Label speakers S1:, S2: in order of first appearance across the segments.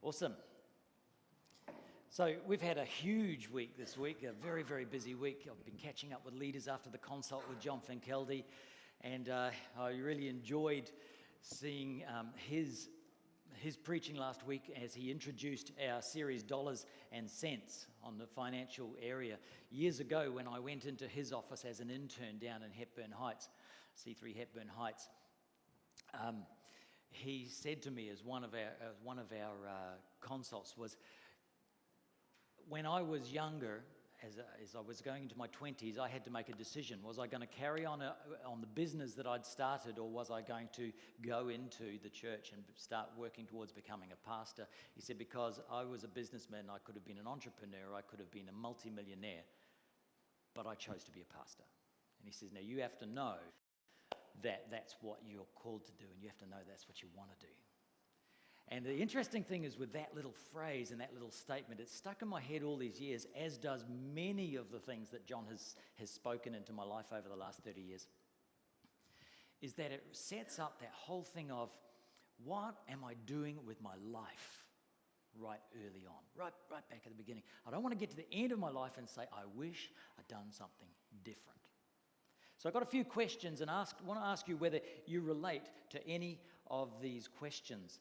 S1: Awesome. So we've had a huge week this week, a very, very busy week. I've been catching up with leaders after the consult with John Finkeldy, and I really enjoyed seeing his preaching last week as he introduced our series Dollars and Cents on the financial area. Years ago, when I went into his office as an intern down in Hepburn Heights, C3 Hepburn Heights, he said to me as one of our consults was, when I was younger, as I was going into my 20s, I had to make a decision. Was I going to carry on the business that I'd started, or was I going to go into the church and start working towards becoming a pastor? He said, because I was a businessman, I could have been an entrepreneur, I could have been a multimillionaire, but I chose to be a pastor. And he says, now you have to know that that's what you're called to do, and you have to know that's what you want to do. And the interesting thing is with that little phrase and that little statement, it's stuck in my head all these years, as does many of the things that John has spoken into my life over the last 30 years, is that it sets up that whole thing of, what am I doing with my life right early on, right back at the beginning? I don't want to get to the end of my life and say, I wish I'd done something different. So I've got a few questions and want to ask you whether you relate to any of these questions.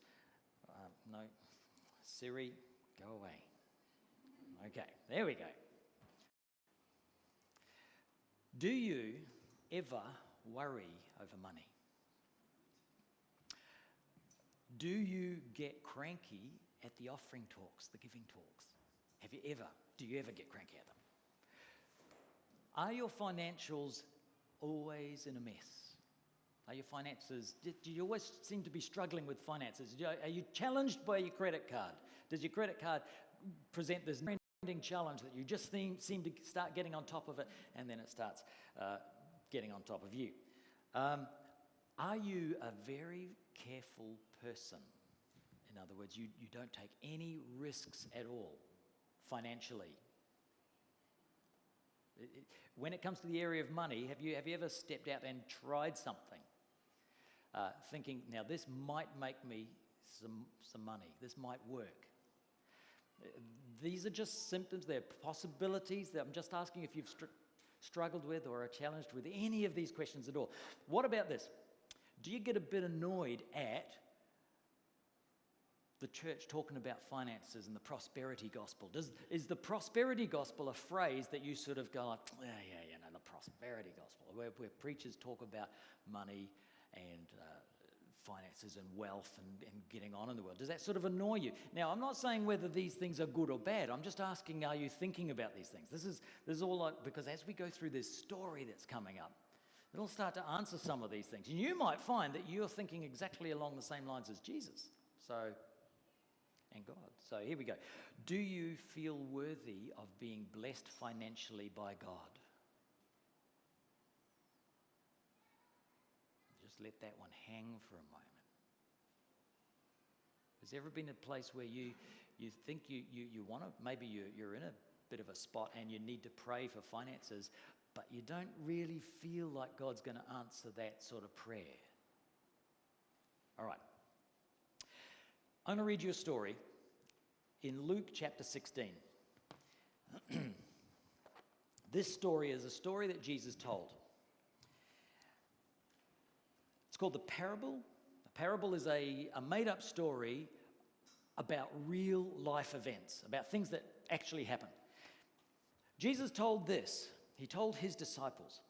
S1: No, Siri, go away. Okay, there we go. Do you ever worry over money? Do you get cranky at the offering talks, the giving talks? Do you ever get cranky at them? Are your financials always in a mess? Are your finances, do you always seem to be struggling with finances? Are you challenged by your credit card? Does your credit card present this never-ending challenge that you just seem to start getting on top of it, and then it starts getting on top of you? Are you a very careful person? In other words, you don't take any risks at all financially. When it comes to the area of money, have you ever stepped out and tried something? Thinking, now this might make me some money, this might work. These are just symptoms, they're possibilities that I'm just asking if you've struggled with or are challenged with any of these questions at all. What about this? Do you get a bit annoyed at the church talking about finances and the prosperity gospel? Is the prosperity gospel a phrase that you sort of go like, the prosperity gospel, where preachers talk about money and finances and wealth and getting on in the world? Does that sort of annoy you? Now, I'm not saying whether these things are good or bad. I'm just asking, are you thinking about these things? This is all like, because as we go through this story that's coming up, it'll start to answer some of these things. And you might find that you're thinking exactly along the same lines as Jesus. And God. So here we go. Do you feel worthy of being blessed financially by God? Just let that one hang for a moment. Has there ever been a place where you think you want to, maybe you're in a bit of a spot and you need to pray for finances, but you don't really feel like God's going to answer that sort of prayer? All right. I'm going to read you a story in Luke chapter 16. This story is a story that Jesus told. It's called the parable. A parable is a made-up story about real life events, about things that actually happened. Jesus told this. He told his disciples,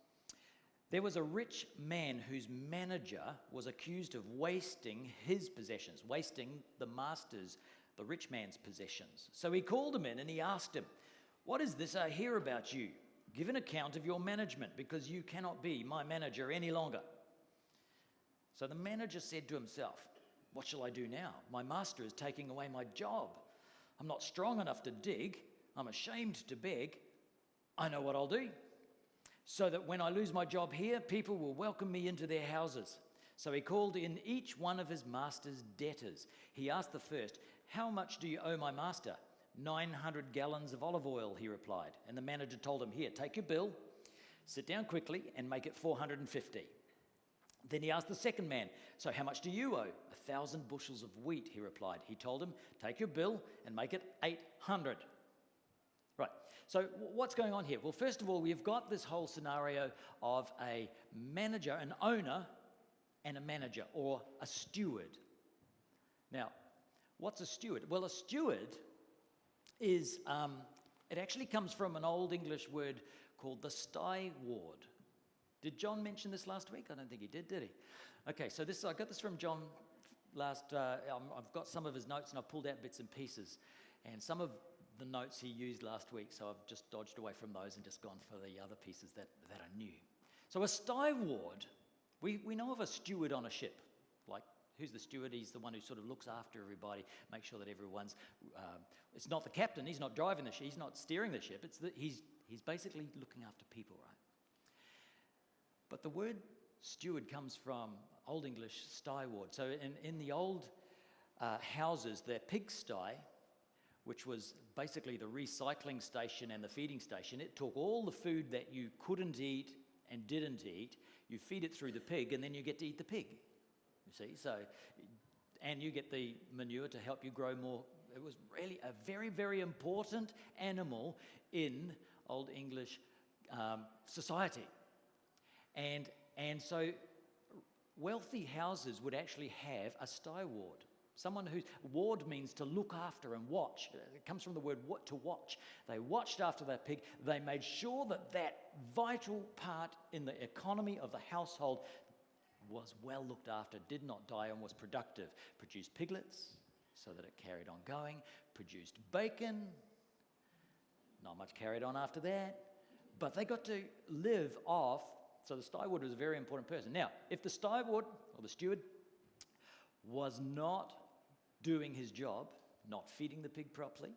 S1: there was a rich man whose manager was accused of wasting his possessions, wasting the rich man's possessions. So he called him in and he asked him, what is this I hear about you? Give an account of your management, because you cannot be my manager any longer. So the manager said to himself, what shall I do now? My master is taking away my job. I'm not strong enough to dig. I'm ashamed to beg. I know what I'll do, so that when I lose my job here, people will welcome me into their houses. So he called in each one of his master's debtors. He asked the first, how much do you owe my master? 900 gallons of olive oil, he replied. And the manager told him, here, take your bill, sit down quickly and make it 450. Then he asked the second man, "So how much do you owe?" 1,000 bushels of wheat, he replied. He told him, "Take your bill and make it 800. Right, so what's going on here? Well, first of all, we've got this whole scenario of a manager, an owner, and a manager, or a steward. Now, what's a steward? Well, a steward is, it actually comes from an Old English word called the styward. Did John mention this last week? I don't think he did he? Okay, so I got this from John last, I've got some of his notes and I've pulled out bits and pieces. And some of the notes he used last week, so I've just dodged away from those and just gone for the other pieces that are new. So a styward, we know of a steward on a ship. Like, who's the steward? He's the one who sort of looks after everybody, makes sure that everyone's, it's not the captain, he's not driving the ship, he's not steering the ship, he's basically looking after people, right? But the word steward comes from Old English styward. So in the old houses, their pigsty, which was basically the recycling station and the feeding station, it took all the food that you couldn't eat and didn't eat, you feed it through the pig, and then you get to eat the pig. You see, and you get the manure to help you grow more. It was really a very, very important animal in Old English society. And so wealthy houses would actually have a styward. Someone whose ward means to look after and watch. It comes from the word to watch. They watched after that pig. They made sure that vital part in the economy of the household was well looked after, did not die, and was productive. Produced piglets so that it carried on going. Produced bacon. Not much carried on after that. But they got to live off. So the styward was a very important person. Now, if the styward or the steward was not doing his job, not feeding the pig properly,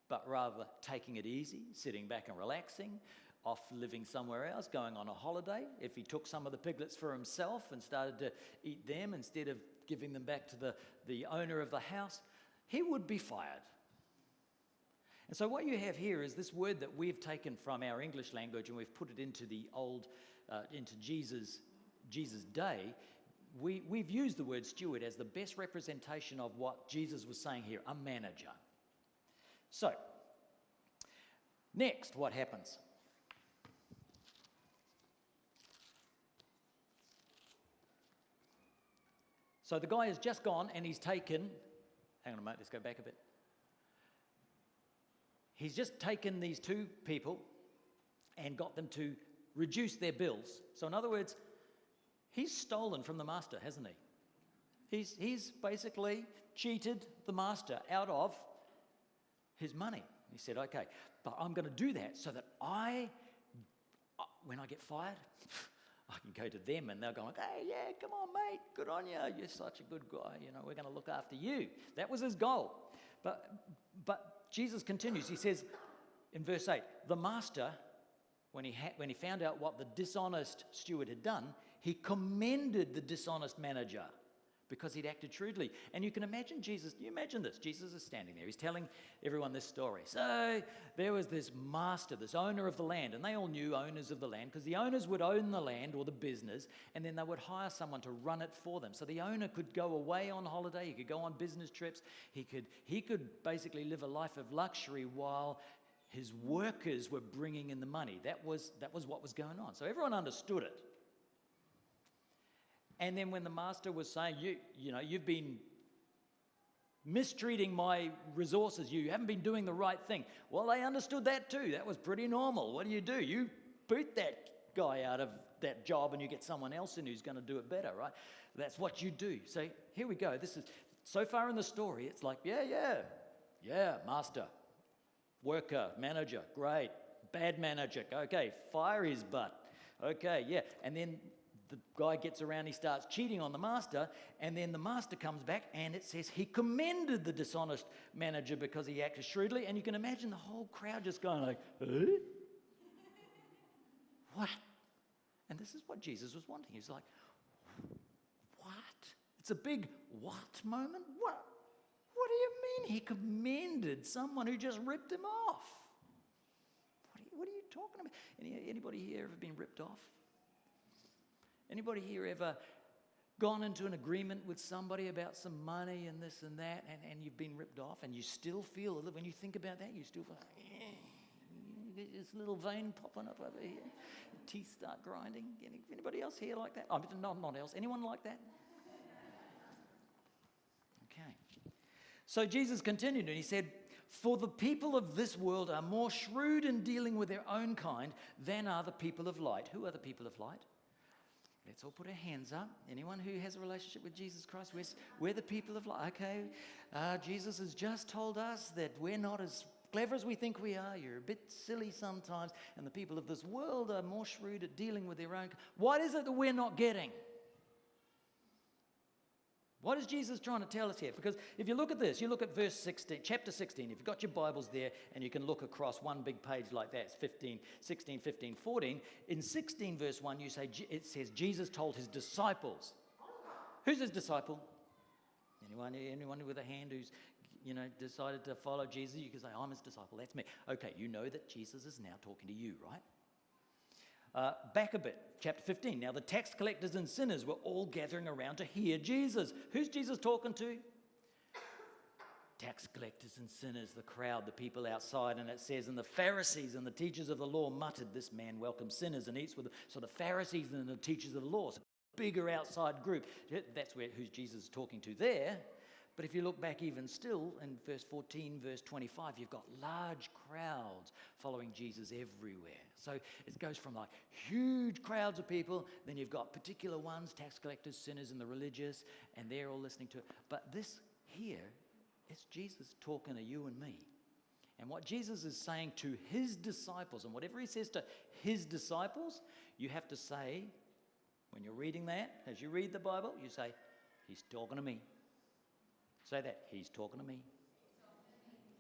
S1: but rather taking it easy, sitting back and relaxing, off living somewhere else, going on a holiday, if he took some of the piglets for himself and started to eat them instead of giving them back to the owner of the house, he would be fired. And so what you have here is this word that we've taken from our English language and we've put it into the old, into Jesus' day. We've used the word steward as the best representation of what Jesus was saying here, a manager. So, next, what happens? So the guy has just gone and he's taken, hang on a moment, let's go back a bit. He's just taken these two people and got them to reduce their bills. So in other words, he's stolen from the master, hasn't he? He's basically cheated the master out of his money. He said, okay, but I'm going to do that so that when I get fired, I can go to them and they'll go like, hey, yeah, come on, mate, good on you. You're such a good guy. You know, we're going to look after you. That was his goal. But Jesus continues. He says in verse 8, the master, when he found out what the dishonest steward had done, he commended the dishonest manager because he'd acted shrewdly. And you can imagine Jesus, you imagine this, Jesus is standing there, he's telling everyone this story. So there was this master, this owner of the land, and they all knew owners of the land because the owners would own the land or the business, and then they would hire someone to run it for them. So the owner could go away on holiday, he could go on business trips, he could basically live a life of luxury while his workers were bringing in the money. That was what was going on. So everyone understood it. And then when the master was saying, you've been mistreating my resources, you haven't been doing the right thing. Well, they understood that too. That was pretty normal. What do? You boot that guy out of that job and you get someone else in who's going to do it better, right? That's what you do. So here we go. This is, so far in the story, it's like, yeah, master, worker, manager, great. Bad manager, okay, fire his butt. Okay, yeah. And then the guy gets around, he starts cheating on the master, and then the master comes back and it says he commended the dishonest manager because he acted shrewdly, and you can imagine the whole crowd just going like, what? And this is what Jesus was wanting. He's like, what? It's a big what moment? What do you mean he commended someone who just ripped him off? What are you talking about? Anybody here ever been ripped off? Anybody here ever gone into an agreement with somebody about some money and this and that, and you've been ripped off, and you still feel, when you think about that, you still feel, this little vein popping up over here, your teeth start grinding. Anybody else here like that? Oh, not else. Anyone like that? Okay. So Jesus continued and he said, for the people of this world are more shrewd in dealing with their own kind than are the people of light. Who are the people of light? Let's all put our hands up. Anyone who has a relationship with Jesus Christ, we're the people of light. Okay, Jesus has just told us that we're not as clever as we think we are. You're a bit silly sometimes. And the people of this world are more shrewd at dealing with their own. What is it that we're not getting? What is Jesus trying to tell us here? Because if you look at this, you look at verse 16, chapter 16. If you've got your Bibles there and you can look across one big page like that, it's 15, 16, 15, 14. In 16 verse 1, it says Jesus told his disciples. Who's his disciple? Anyone with a hand who's decided to follow Jesus? You can say, I'm his disciple. That's me. Okay, you know that Jesus is now talking to you, right? Back a bit, chapter 15. Now the tax collectors and sinners were all gathering around to hear Jesus. Who's Jesus talking to? Tax collectors and sinners, the crowd, the people outside. And it says, and the Pharisees and the teachers of the law muttered, this man welcomes sinners and eats with them. So the Pharisees and the teachers of the law, so bigger outside group. That's who's Jesus is talking to there. But if you look back even still in verse 14, verse 25, you've got large crowds following Jesus everywhere. So it goes from like huge crowds of people, then you've got particular ones, tax collectors, sinners, and the religious, and they're all listening to it. But this here, it's Jesus talking to you and me. And what Jesus is saying to his disciples, and whatever he says to his disciples, you have to say, when you're reading that, as you read the Bible, you say, he's talking to me. Say that. He's talking to me.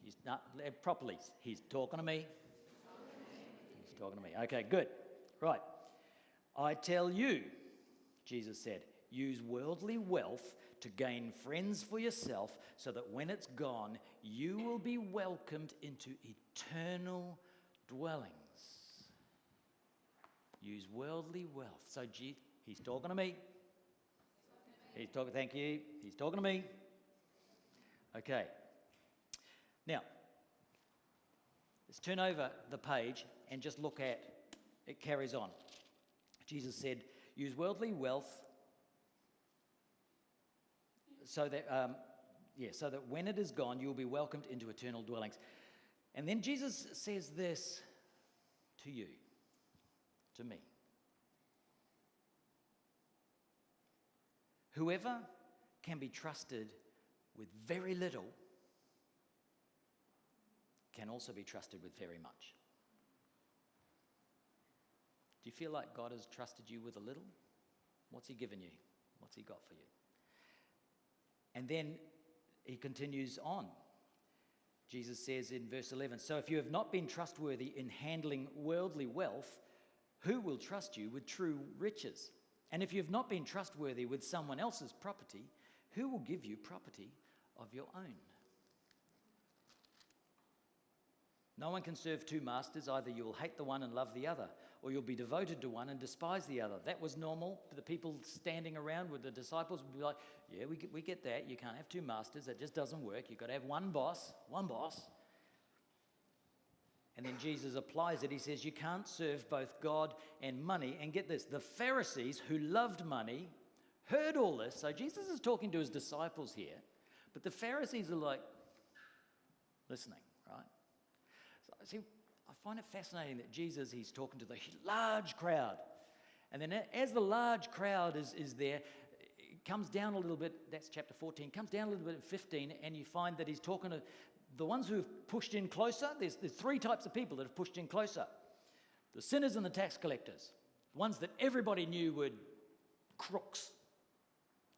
S1: He's not properly. He's talking to me. He's talking to me. Okay, good. Right. I tell you, Jesus said, use worldly wealth to gain friends for yourself so that when it's gone, you will be welcomed into eternal dwellings. Use worldly wealth. So he's talking to me. He's talking, thank you. He's talking to me. Okay, now, let's turn over the page and just look at, it carries on. Jesus said, use worldly wealth so that when it is gone, you will be welcomed into eternal dwellings. And then Jesus says this to you, to me. Whoever can be trusted with very little can also be trusted with very much. Do you feel like God has trusted you with a little? What's he given you? What's he got for you? And then he continues on. Jesus says in verse 11, so if you have not been trustworthy in handling worldly wealth, who will trust you with true riches? And if you have not been trustworthy with someone else's property, who will give you property of your own? No one can serve two masters. Either you'll hate the one and love the other, or you'll be devoted to one and despise the other. That was normal. The people standing around with the disciples would be like, yeah, we get that. You can't have two masters. That just doesn't work. You've got to have one boss. And then Jesus applies it. He says, you can't serve both God and money. And get this, the Pharisees who loved money heard all this. So Jesus is talking to his disciples here. But the Pharisees are like listening, right? So, see, I find it fascinating that Jesus, he's talking to the large crowd. And then as the large crowd is there, it comes down a little bit, that's chapter 14, comes down a little bit in 15, and you find that he's talking to the ones who have pushed in closer. There's three types of people that have pushed in closer. The sinners and the tax collectors, the ones that everybody knew were crooks.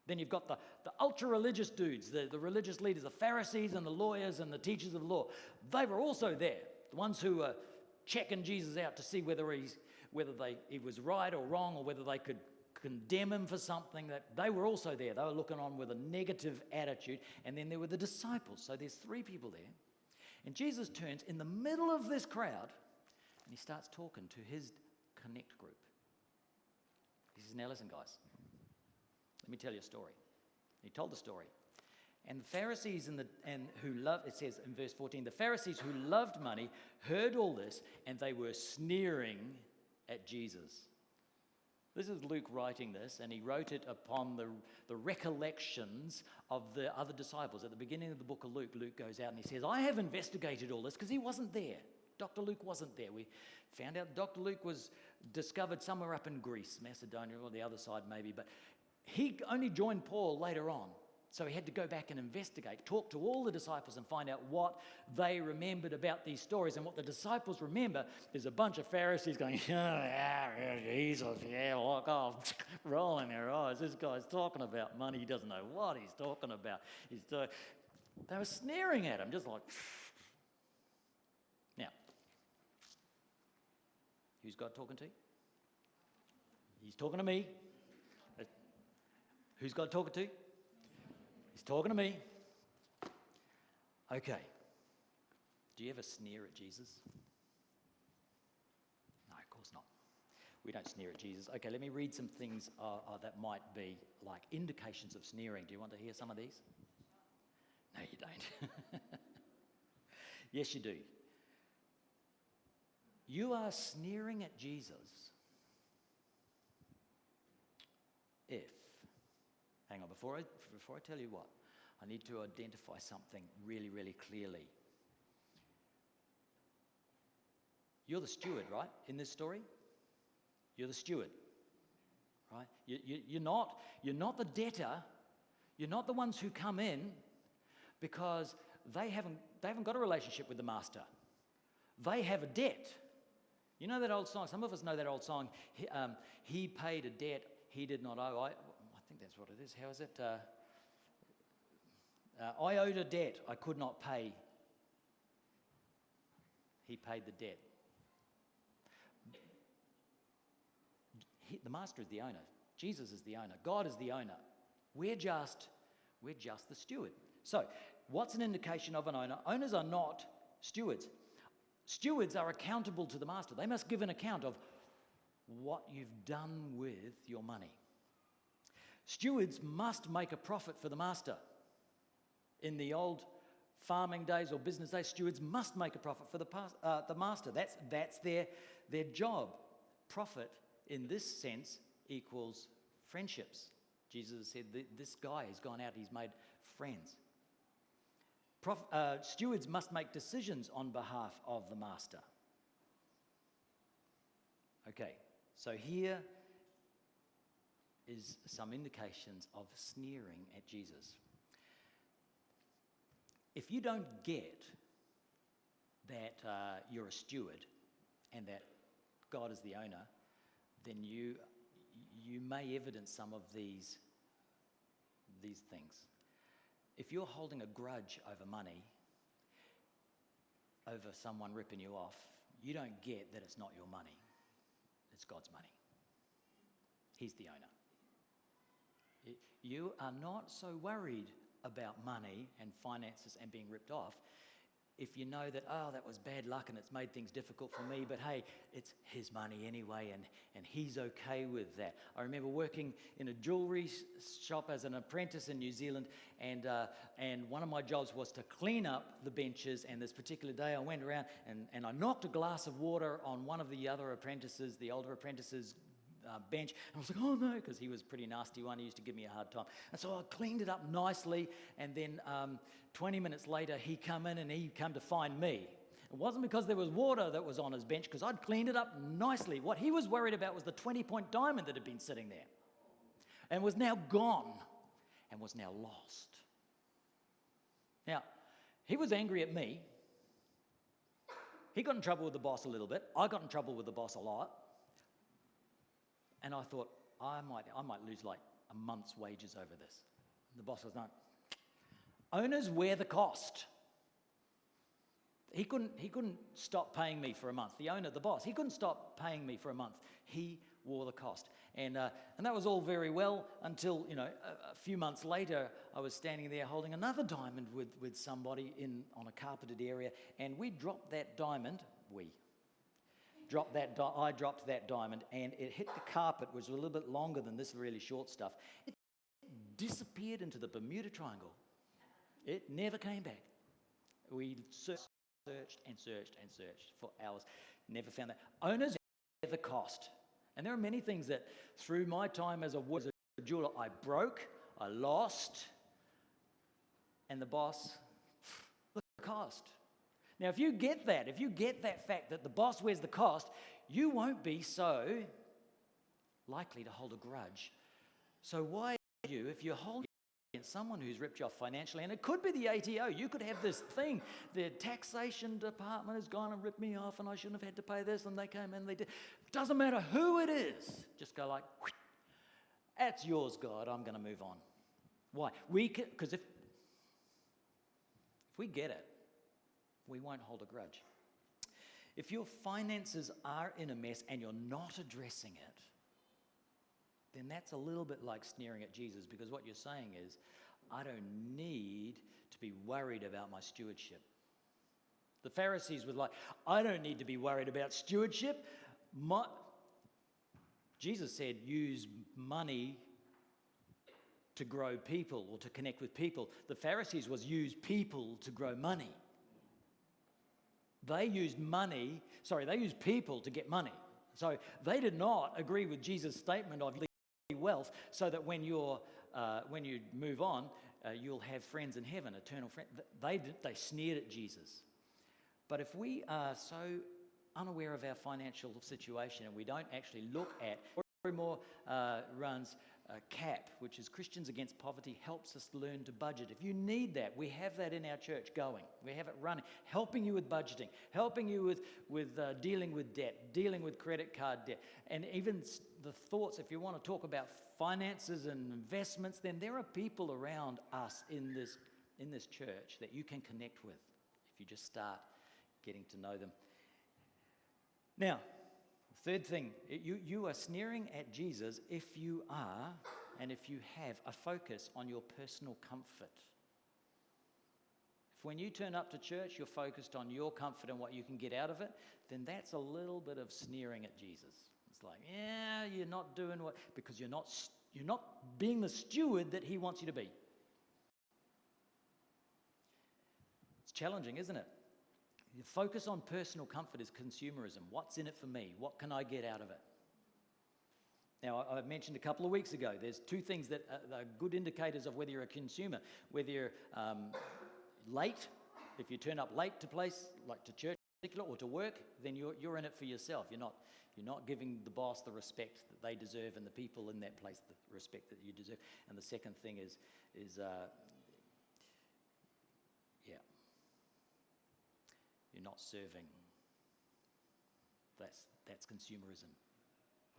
S1: Then you've got the ultra-religious dudes, the religious leaders, the Pharisees and the lawyers and the teachers of law. They were also there, the ones who were checking Jesus out to see whether he was right or wrong, or whether they could condemn him for something. That they were also there. They were looking on with a negative attitude. And then there were the disciples. So there's three people there. And Jesus turns in the middle of this crowd and he starts talking to his connect group. He says, now listen, guys, let me tell you a story. He told the story. And the Pharisees who loved, it says in verse 14, the Pharisees who loved money heard all this, and they were sneering at Jesus. This is Luke writing this, and he wrote it upon the recollections of the other disciples. At the beginning of the book of Luke, Luke goes out and he says, I have investigated all this, because he wasn't there. Dr. Luke wasn't there. We found out Dr. Luke was discovered somewhere up in Greece, Macedonia, or the other side maybe, but he only joined Paul later on. So he had to go back and investigate, talk to all the disciples and find out what they remembered about these stories. And what the disciples remember is a bunch of Pharisees going, yeah, Jesus, yeah, look off, rolling their eyes. This guy's talking about money. He doesn't know what he's talking about. They were sneering at him, just like, now, who's God talking to? He's talking to me. Who's God talking to? He's talking to me. Okay. Do you ever sneer at Jesus? No, of course not. We don't sneer at Jesus. Okay, let me read some things that might be like indications of sneering. Do you want to hear some of these? No, you don't. Yes, you do. You are sneering at Jesus if, hang on, before I tell you what, I need to identify something really, really clearly. You're the steward, right, in this story? You're the steward, right? You're not the debtor. You're not the ones who come in because they haven't got a relationship with the master. They have a debt. You know that old song? Some of us know that old song. He paid a debt he did not owe. I think that's what it is. How is it? I owed a debt I could not pay. He paid the debt. The master is the owner. Jesus is the owner. God is the owner. We're just the steward. So, what's an indication of an owner? Owners are not stewards. Stewards are accountable to the master. They must give an account of what you've done with your money. Stewards must make a profit for the master. In the old farming days or business days, stewards must make a profit for the master. That's their job. Profit, in this sense, equals friendships. Jesus said, this guy has gone out, he's made friends. Stewards must make decisions on behalf of the master. Okay, so here is some indications of sneering at Jesus. If you don't get that you're a steward and that God is the owner, then you may evidence some of these things. If you're holding a grudge over money, over someone ripping you off, you don't get that it's not your money. It's God's money. He's the owner. You are not so worried about money and finances and being ripped off if you know that, that was bad luck and it's made things difficult for me, but hey, it's his money anyway, and he's okay with that. I remember working in a jewellery shop as an apprentice in New Zealand, and one of my jobs was to clean up the benches, and this particular day I went around and I knocked a glass of water on one of the other apprentices, the older apprentices' bench, and I was like, oh no, because he was a pretty nasty one. He used to give me a hard time. And so I cleaned it up nicely, and then 20 minutes later he come in and he come to find me. It wasn't because there was water that was on his bench, because I'd cleaned it up nicely. What he was worried about was the 20-point diamond that had been sitting there and was now gone and was now lost. Now, he was angry at me. He got in trouble with the boss a little bit. I got in trouble with the boss a lot. And I thought, I might lose like a month's wages over this. The boss was like, owners wear the cost. He couldn't stop paying me for a month. The owner, the boss, he couldn't stop paying me for a month. He wore the cost. And that was all very well until, a few months later, I was standing there holding another diamond with somebody on a carpeted area, and we dropped that diamond, I dropped that diamond, and it hit the carpet, which was a little bit longer than this really short stuff. It disappeared into the Bermuda Triangle. It never came back. We searched and searched and searched for hours, never found that. Owners at the cost. And there are many things that through my time as a jeweler, I broke, I lost, and the boss, look at the cost. Now, if you get that fact that the boss wears the cost, you won't be so likely to hold a grudge. So why you, if you're holding against someone who's ripped you off financially, and it could be the ATO, you could have this thing, the taxation department has gone and ripped me off and I shouldn't have had to pay this, and they came in, they did. Doesn't matter who it is, just go like, that's yours, God, I'm going to move on. Why? Because if we get it, we won't hold a grudge. If your finances are in a mess and you're not addressing it, then that's a little bit like sneering at Jesus, because what you're saying is, I don't need to be worried about my stewardship. The Pharisees were like, I don't need to be worried about stewardship. Jesus said, use money to grow people or to connect with people. The Pharisees was use people to grow money. They used people to get money. So they did not agree with Jesus' statement of wealth, so that when you move on, you'll have friends in heaven, eternal friends. They sneered at Jesus. But if we are so unaware of our financial situation and we don't actually look at, more runs CAP, which is Christians Against Poverty, helps us learn to budget. If you need that, we have that in our church going. We have it running, helping you with budgeting, helping you with dealing with debt, dealing with credit card debt, and even the thoughts. If you want to talk about finances and investments, then there are people around us in this church that you can connect with if you just start getting to know them. Now, third thing, you are sneering at Jesus if you are, and if you have, a focus on your personal comfort. If when you turn up to church, you're focused on your comfort and what you can get out of it, then that's a little bit of sneering at Jesus. It's like, yeah, you're not doing because you're not being the steward that he wants you to be. It's challenging, isn't it? The focus on personal comfort is consumerism. What's in it for me? What can I get out of it? Now, I mentioned a couple of weeks ago, there's two things that are good indicators of whether you're a consumer. Whether you're late, if you turn up late to place, like to church in particular, or to work, then you're in it for yourself. You're not giving the boss the respect that they deserve, and the people in that place the respect that you deserve. And the second thing is you're not serving. That's consumerism.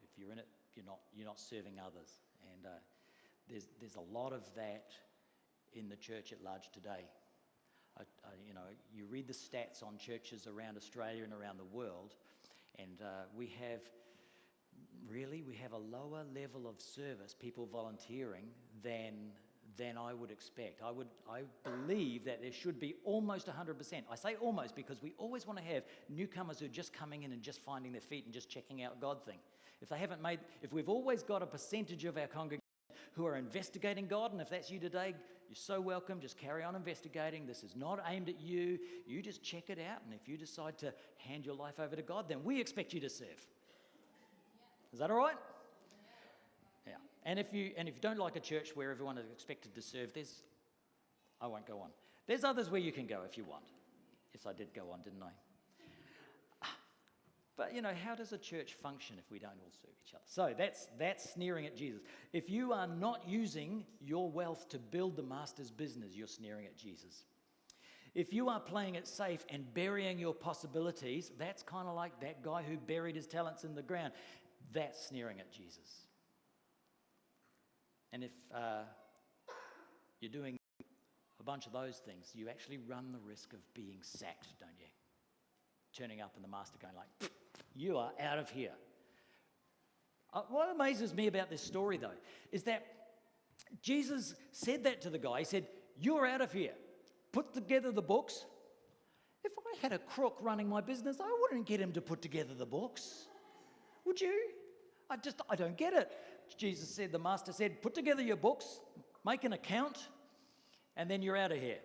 S1: If you're in it, you're not serving others. And there's a lot of that in the church at large today. You read the stats on churches around Australia and around the world, and we have a lower level of service, people volunteering, than I would expect. I believe that there should be almost 100%. I say almost because we always want to have newcomers who are just coming in and just finding their feet and just checking out God thing. If we've always got a percentage of our congregation who are investigating God, and if that's you today, you're so welcome. Just carry on investigating. This is not aimed at you. You just check it out, and if you decide to hand your life over to God, then we expect you to serve. Is that all right? Yeah. And if you don't like a church where everyone is expected to serve, I won't go on. There's others where you can go if you want. Yes, I did go on, didn't I? But, how does a church function if we don't all serve each other? So that's sneering at Jesus. If you are not using your wealth to build the master's business, you're sneering at Jesus. If you are playing it safe and burying your possibilities, that's kind of like that guy who buried his talents in the ground. That's sneering at Jesus. And if you're doing a bunch of those things, you actually run the risk of being sacked, don't you? Turning up and the master going like, you are out of here. What amazes me about this story, though, is that Jesus said that to the guy. He said, you're out of here. Put together the books If I had a crook running my business, I wouldn't get him to put together the books. Would you? I don't get it. Jesus said, the master said, put together your books, make an account, and then you're out of here.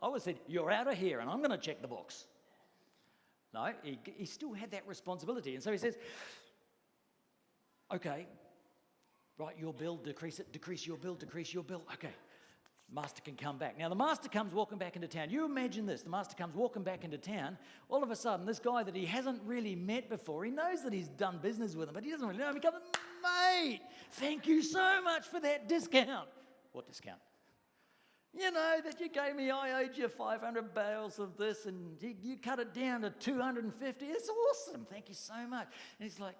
S1: I always said, you're out of here, and I'm going to check the books. No, he still had that responsibility. And so he says, okay, right, your bill, decrease it, decrease your bill, decrease your bill. Okay, master can come back. Now, the master comes walking back into town. You imagine this. The master comes walking back into town. All of a sudden, this guy that he hasn't really met before, he knows that he's done business with him, but he doesn't really know him. He comes, mate, thank you so much for that discount. What discount? You know, that you gave me, I owed you 500 bales of this, and you cut it down to 250. It's awesome. Thank you so much. And he's like,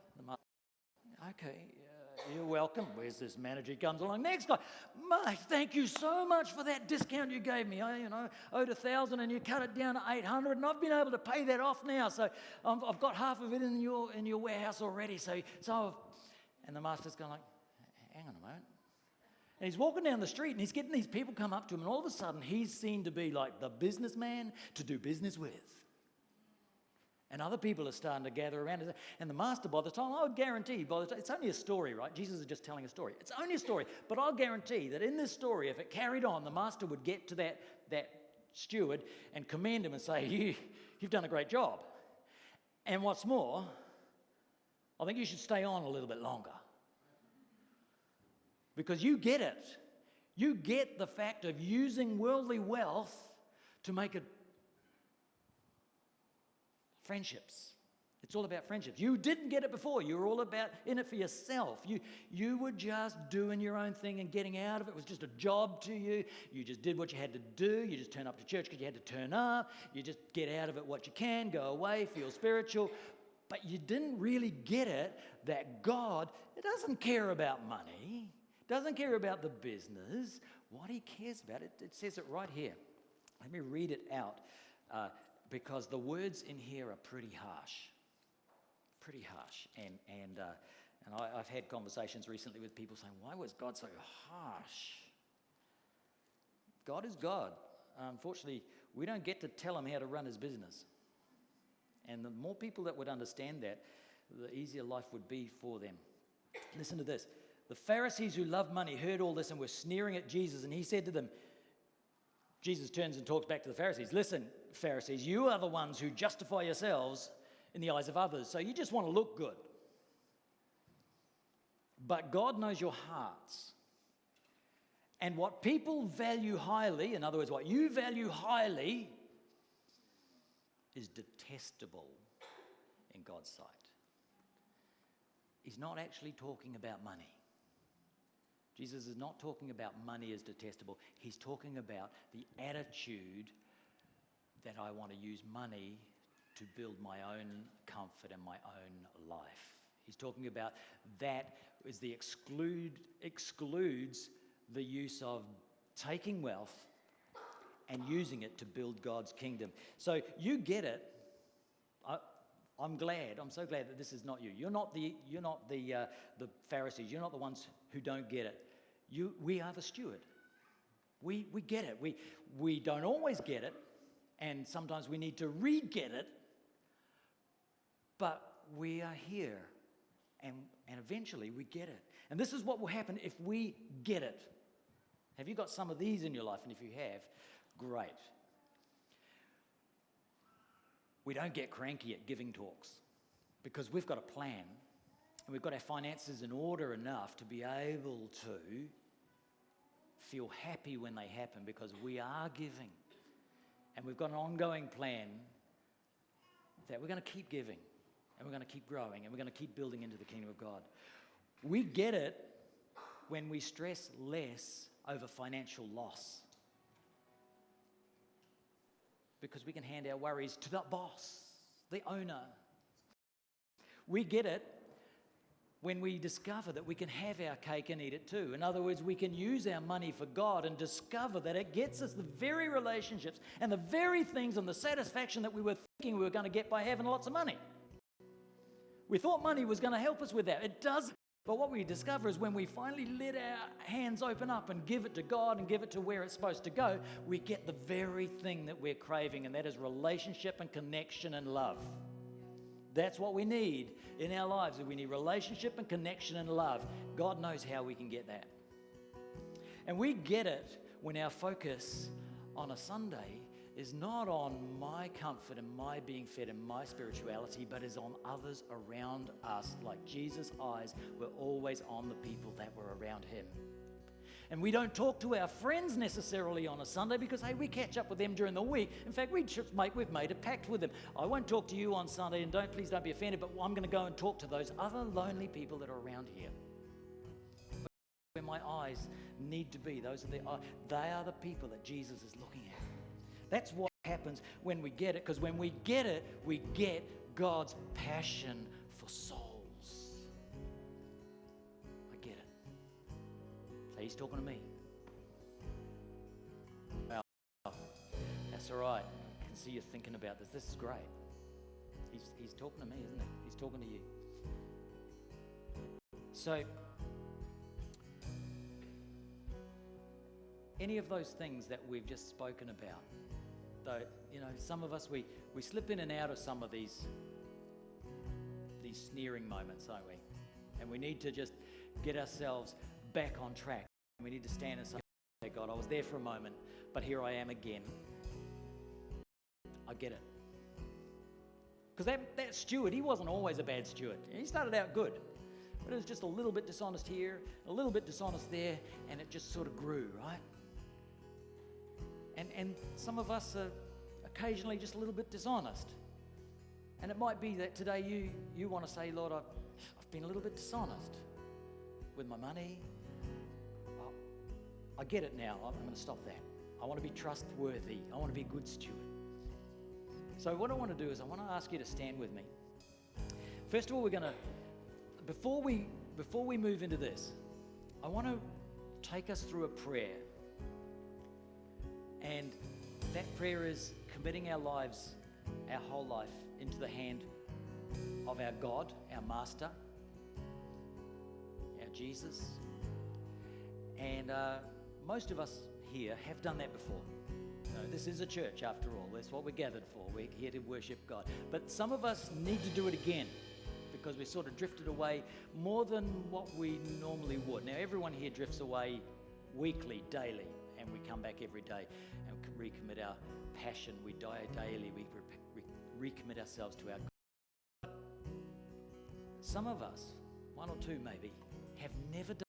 S1: okay, you're welcome. Where's this manager? He comes along. Next guy, mate, thank you so much for that discount you gave me. I, owed 1,000 and you cut it down to 800, and I've been able to pay that off now. So I've got half of it in your warehouse already. And the master's going like, hang on a moment. And he's walking down the street and he's getting these people come up to him, and all of a sudden he's seen to be like the businessman to do business with. And other people are starting to gather around. And the master, by the time, I would guarantee, it's only a story, right? Jesus is just telling a story. It's only a story. But I'll guarantee that in this story, if it carried on, the master would get to that steward and commend him and say, you've done a great job. And what's more, I think you should stay on a little bit longer. Because you get it. You get the fact of using worldly wealth to make it friendships. It's all about friendships. You didn't get it before. You were all about in it for yourself. You were just doing your own thing and getting out of it. It was just a job to you. You just did what you had to do. You just turn up to church because you had to turn up. You just get out of it what you can, go away, feel spiritual. But you didn't really get it that God doesn't care about money. Doesn't care about the business. What he cares about, it says it right here. Let me read it out because the words in here are pretty harsh. Pretty harsh. And I've had conversations recently with people saying, why was God so harsh? God is God. Unfortunately, we don't get to tell him how to run his business. And the more people that would understand that, the easier life would be for them. Listen to this. The Pharisees who loved money heard all this and were sneering at Jesus, and he said to them, Jesus turns and talks back to the Pharisees. Listen, Pharisees, you are the ones who justify yourselves in the eyes of others, so you just want to look good. But God knows your hearts. And what people value highly, in other words, what you value highly, is detestable in God's sight. He's not actually talking about money. Jesus is not talking about money as detestable. He's talking about the attitude that I want to use money to build my own comfort and my own life. He's talking about that as the excludes the use of taking wealth and using it to build God's kingdom. So you get it. I'm so glad that this is not you. You're not the Pharisees. You're not the ones who don't get it. We are the steward. We get it. We don't always get it, and sometimes we need to re-get it. But we are here, and eventually we get it. And this is what will happen if we get it. Have you got some of these in your life? And if you have, great. We don't get cranky at giving talks because we've got a plan and we've got our finances in order enough to be able to feel happy when they happen because we are giving. And we've got an ongoing plan that we're going to keep giving and we're going to keep growing and we're going to keep building into the kingdom of God. We get it when we stress less over financial loss because we can hand our worries to the boss, the owner. We get it when we discover that we can have our cake and eat it too. In other words, we can use our money for God and discover that it gets us the very relationships and the very things and the satisfaction that we were thinking we were going to get by having lots of money. We thought money was going to help us with that. It does. But what we discover is when we finally let our hands open up and give it to God and give it to where it's supposed to go, we get the very thing that we're craving, and that is relationship and connection and love. That's what we need in our lives. We need relationship and connection and love. God knows how we can get that. And we get it when our focus on a Sunday is not on my comfort and my being fed and my spirituality, but is on others around us. Like Jesus' eyes were always on the people that were around him. And we don't talk to our friends necessarily on a Sunday because, hey, we catch up with them during the week. In fact, we've made a pact with them. I won't talk to you on Sunday, and please don't be offended, but I'm going to go and talk to those other lonely people that are around here. Where my eyes need to be, they are the people that Jesus is looking at. That's what happens when we get it, because when we get it, we get God's passion for souls. I get it. So he's talking to me. Well, that's all right. I can see you thinking about this. This is great. He's talking to me, isn't he? He's talking to you. So, any of those things that we've just spoken about, though, some of us, we slip in and out of some of these sneering moments, don't we? And we need to just get ourselves back on track. We need to stand and say, "Hey God, I was there for a moment, but here I am again." I get it. Because that steward, he wasn't always a bad steward. He started out good, but it was just a little bit dishonest here, a little bit dishonest there, and it just sort of grew, right? And some of us are occasionally just a little bit dishonest. And it might be that today you want to say, "Lord, I've been a little bit dishonest with my money. I get it now. I'm going to stop that. I want to be trustworthy. I want to be a good steward." So what I want to do is I want to ask you to stand with me. First of all, we're going to, before we move into this, I want to take us through a prayer. And that prayer is committing our lives, our whole life, into the hand of our God, our Master, our Jesus. And most of us here have done that before. This is a church after all. That's what we're gathered for. We're here to worship God. But some of us need to do it again because we sort of drifted away more than what we normally would. Now, everyone here drifts away weekly, daily, and we come back every day and recommit our passion. We die daily. We recommit ourselves to our God. Some of us, one or two maybe, have never done